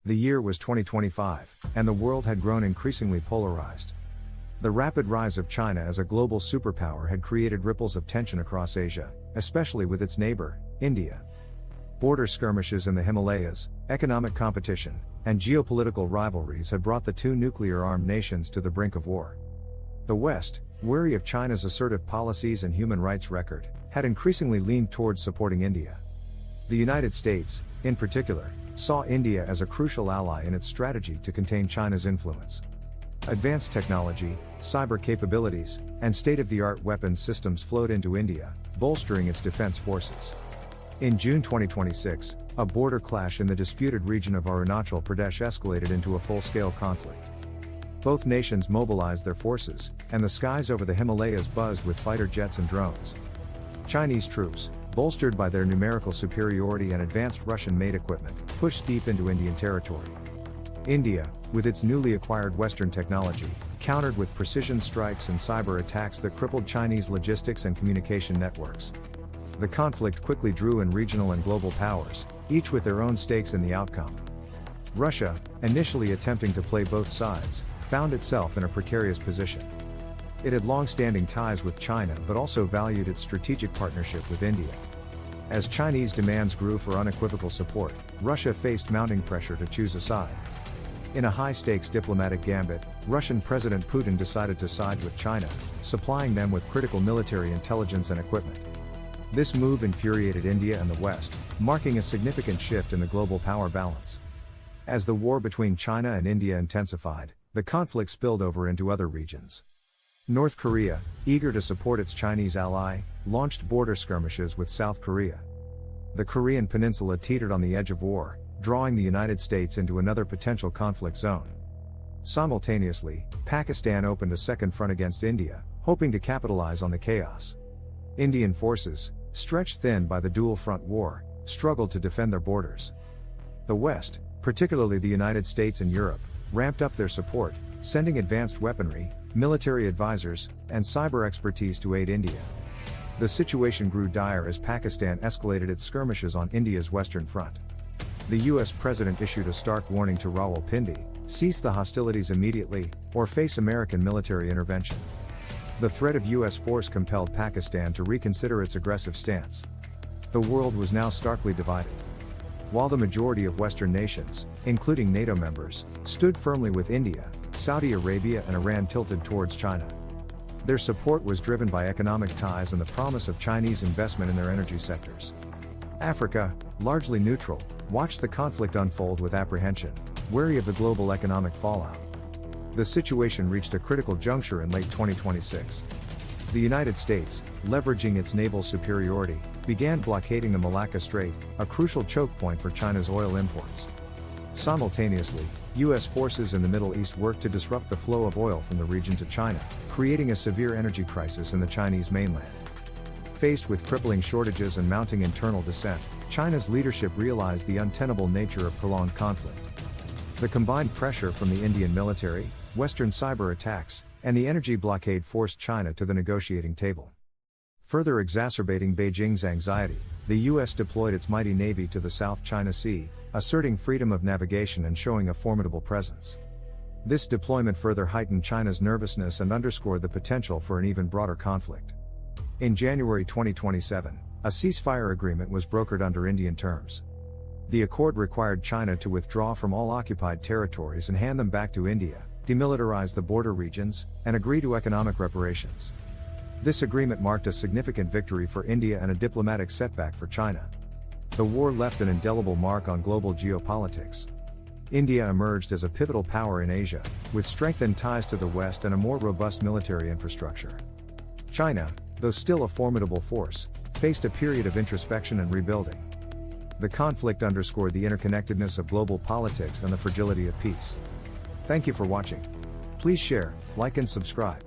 The year was 2025, and the world had grown increasingly polarized. The rapid rise of China as a global superpower had created ripples of tension across Asia, especially with its neighbor, India. Border skirmishes in the Himalayas, economic competition, and geopolitical rivalries had brought the two nuclear-armed nations to the brink of war. The West, wary of China's assertive policies and human rights record, had increasingly leaned towards supporting India. The United States, in particular, saw India as a crucial ally in its strategy to contain China's influence. Advanced technology, cyber capabilities, and state-of-the-art weapons systems flowed into India, bolstering its defense forces. In June 2026, a border clash in the disputed region of Arunachal Pradesh escalated into a full-scale conflict. Both nations mobilized their forces, and the skies over the Himalayas buzzed with fighter jets and drones. Chinese troops, bolstered by their numerical superiority and advanced Russian-made equipment, pushed deep into Indian territory. India, with its newly acquired Western technology, countered with precision strikes and cyber attacks that crippled Chinese logistics and communication networks. The conflict quickly drew in regional and global powers, each with their own stakes in the outcome. Russia, initially attempting to play both sides, found itself in a precarious position. It had long-standing ties with China but also valued its strategic partnership with India. As Chinese demands grew for unequivocal support, Russia faced mounting pressure to choose a side. In a high-stakes diplomatic gambit, Russian President Putin decided to side with China, supplying them with critical military intelligence and equipment. This move infuriated India and the West, marking a significant shift in the global power balance. As the war between China and India intensified, the conflict spilled over into other regions. North Korea, eager to support its Chinese ally, launched border skirmishes with South Korea. The Korean peninsula teetered on the edge of war, drawing the United States into another potential conflict zone. Simultaneously, Pakistan opened a second front against India, hoping to capitalize on the chaos. Indian forces, stretched thin by the dual-front war, struggled to defend their borders. The West, particularly the United States and Europe, ramped up their support, sending advanced weaponry, military advisors, and cyber expertise to aid India. The situation grew dire as Pakistan escalated its skirmishes on India's western front. The US president issued a stark warning to Rawalpindi: cease the hostilities immediately, or face American military intervention. The threat of US force compelled Pakistan to reconsider its aggressive stance. The world was now starkly divided. While the majority of Western nations, including NATO members, stood firmly with India, Saudi Arabia and Iran tilted towards China. Their support was driven by economic ties and the promise of Chinese investment in their energy sectors. Africa, largely neutral, watched the conflict unfold with apprehension, wary of the global economic fallout. The situation reached a critical juncture in late 2026. The United States, leveraging its naval superiority, began blockading the Malacca Strait, a crucial choke point for China's oil imports. Simultaneously, US forces in the Middle East worked to disrupt the flow of oil from the region to China, creating a severe energy crisis in the Chinese mainland. Faced with crippling shortages and mounting internal dissent, China's leadership realized the untenable nature of prolonged conflict. The combined pressure from the Indian military, Western cyber attacks, and the energy blockade forced China to the negotiating table. Further exacerbating Beijing's anxiety, the US deployed its mighty navy to the South China Sea, asserting freedom of navigation and showing a formidable presence. This deployment further heightened China's nervousness and underscored the potential for an even broader conflict. In January 2027, a ceasefire agreement was brokered under Indian terms. The accord required China to withdraw from all occupied territories and hand them back to India, demilitarize the border regions, and agree to economic reparations. This agreement marked a significant victory for India and a diplomatic setback for China. The war left an indelible mark on global geopolitics. India emerged as a pivotal power in Asia, with strengthened ties to the West and a more robust military infrastructure. China, though still a formidable force, faced a period of introspection and rebuilding. The conflict underscored the interconnectedness of global politics and the fragility of peace. Thank you for watching. Please share, like and subscribe.